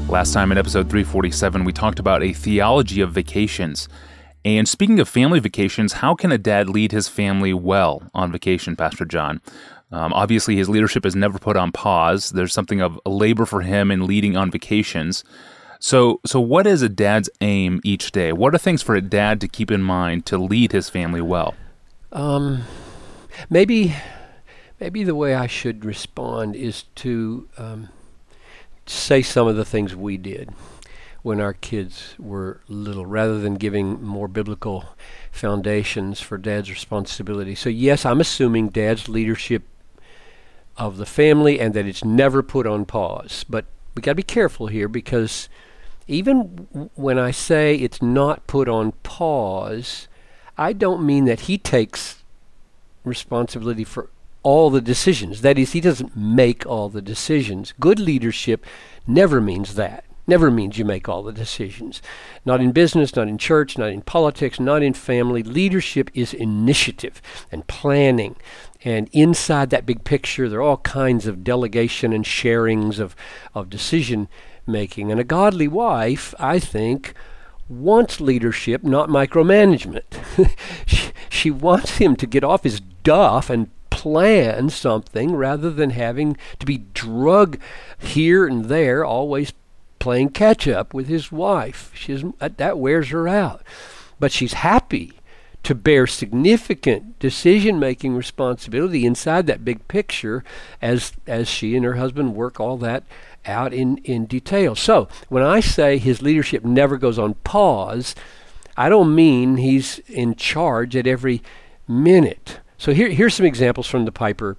Last time in episode 347, we talked about a theology of vacations. And speaking of family vacations, how can a dad lead his family well on vacation, Pastor John? Obviously, his leadership is never put on pause. There's something of a labor for him in leading on vacations. So what is a dad's aim each day? What are things for a dad to keep in mind to lead his family well? Maybe the way I should respond is to say some of the things we did when our kids were little, rather than giving more biblical foundations for dad's responsibility. So yes, I'm assuming dad's leadership of the family and that it's never put on pause. But we got to be careful here, because even when I say it's not put on pause, I don't mean that he takes responsibility for all the decisions. That is, he doesn't make all the decisions. Good leadership never means that. Never means you make all the decisions. Not in business, not in church, not in politics, not in family. Leadership is initiative and planning. And inside that big picture, there are all kinds of delegation and sharings of decision making. And a godly wife, I think, wants leadership, not micromanagement. She wants him to get off his duff and plan something rather than having to be drug here and there, always playing catch up with his wife. That wears her out. But she's happy to bear significant decision-making responsibility inside that big picture as she and her husband work all that out in detail. So when I say his leadership never goes on pause, I don't mean he's in charge at every minute. So here's some examples from the Piper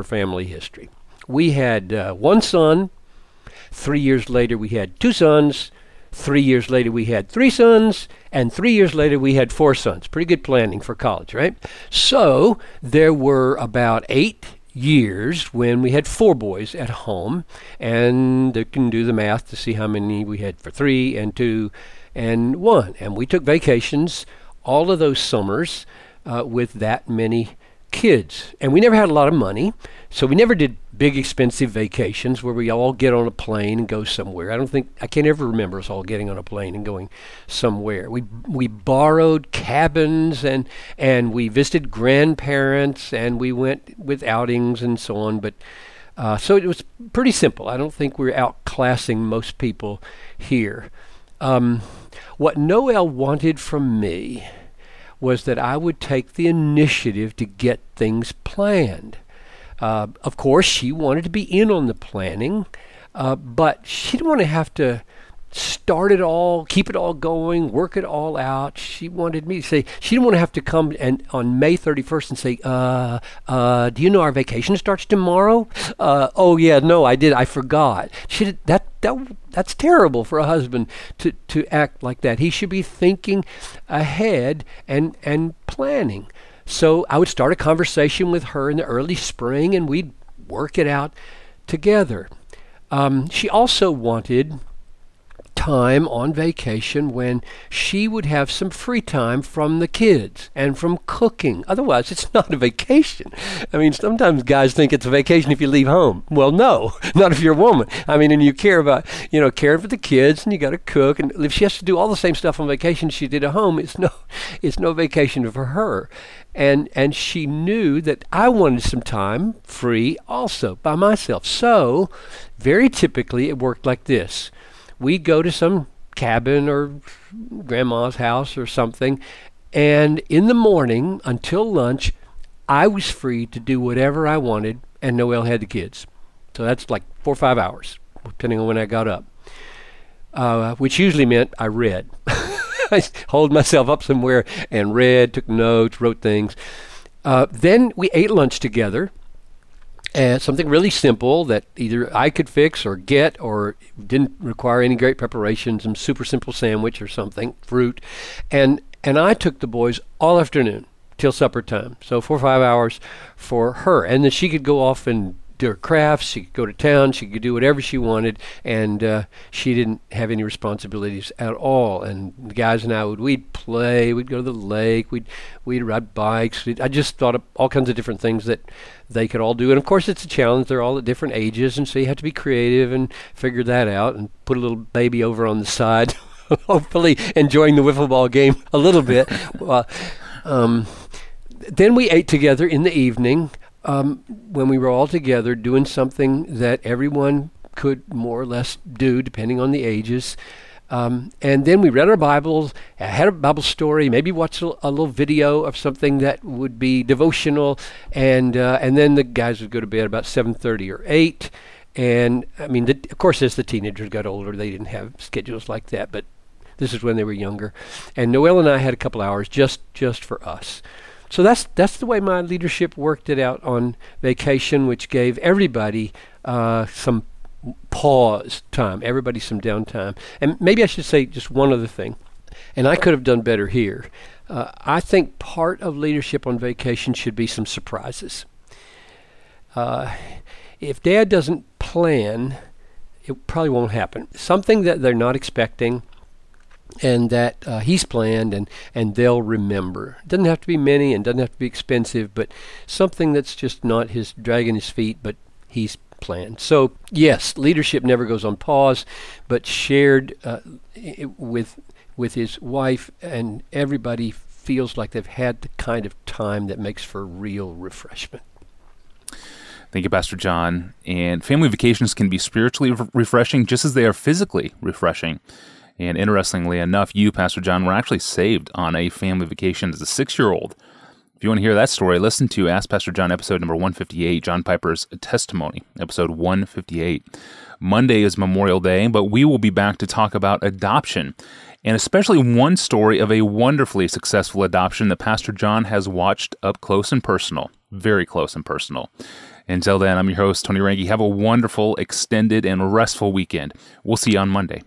family history. We had one son. 3 years later, we had 2 sons. 3 years later, we had 3 sons. And 3 years later, we had 4 sons. Pretty good planning for college, right? So there were about 8 years when we had 4 boys at home. And you can do the math to see how many we had for 3 and 2 and 1. And we took vacations all of those summers with that many kids. And we never had a lot of money, so we never did big expensive vacations where we all get on a plane and go somewhere. I can't ever remember us all getting on a plane and going somewhere. We borrowed cabins and we visited grandparents and we went with outings and so on. But so it was pretty simple. I don't think we're outclassing most people here. What Noelle wanted from me was that I would take the initiative to get things planned. Of course, she wanted to be in on the planning, but she didn't want to have to start it all, keep it all going, work it all out. She wanted me to say, she didn't want to have to come and on May 31st and say, do you know our vacation starts tomorrow? Oh yeah, no, I did. I forgot. That's terrible for a husband to act like that. He should be thinking ahead and planning. So I would start a conversation with her in the early spring and we'd work it out together. She also wanted time on vacation when she would have some free time from the kids and from cooking. Otherwise, it's not a vacation. I mean, sometimes guys think it's a vacation if you leave home. Well, no, not if you're a woman. I mean, and you care about, caring for the kids and you got to cook. And if she has to do all the same stuff on vacation she did at home, it's no vacation for her. And she knew that I wanted some time free also by myself. So very typically it worked like this. We'd go to some cabin or grandma's house or something, and in the morning until lunch, I was free to do whatever I wanted, and Noelle had the kids. So that's like 4 or 5 hours, depending on when I got up, which usually meant I read. I holed myself up somewhere and read, took notes, wrote things. Then we ate lunch together. Something really simple that either I could fix or get or didn't require any great preparation, some super simple sandwich or something, fruit. And I took the boys all afternoon till supper time. So 4 or 5 hours for her. And then she could go off and do her crafts, she could go to town, she could do whatever she wanted, and she didn't have any responsibilities at all. And the guys and I we'd play, we'd go to the lake, we'd ride bikes. I just thought of all kinds of different things that they could all do. And of course it's a challenge, they're all at different ages, and so you have to be creative and figure that out and put a little baby over on the side, hopefully enjoying the wiffle ball game a little bit. Then we ate together in the evening, when we were all together doing something that everyone could more or less do, depending on the ages. And then we read our Bibles, had a Bible story, maybe watched a little video of something that would be devotional, and then the guys would go to bed about 7:30 or 8. And I mean, of course, as the teenagers got older, they didn't have schedules like that, but this is when they were younger. And Noelle and I had a couple hours just for us. So that's the way my leadership worked it out on vacation, which gave everybody some pause time, everybody some downtime. And maybe I should say just one other thing, and I could have done better here. I think part of leadership on vacation should be some surprises. If Dad doesn't plan, it probably won't happen. Something that they're not expecting, and that he's planned, and they'll remember. It doesn't have to be many and doesn't have to be expensive, but something that's just not his dragging his feet, but he's planned. So yes, leadership never goes on pause, but shared with his wife, and everybody feels like they've had the kind of time that makes for real refreshment. Thank you, Pastor John. And family vacations can be spiritually refreshing just as they are physically refreshing. And interestingly enough, you, Pastor John, were actually saved on a family vacation as a 6-year-old. If you want to hear that story, listen to Ask Pastor John episode number 158, John Piper's testimony, episode 158. Monday is Memorial Day, but we will be back to talk about adoption, and especially one story of a wonderfully successful adoption that Pastor John has watched up close and personal, very close and personal. Until then, I'm your host, Tony Ranke. Have a wonderful, extended, and restful weekend. We'll see you on Monday.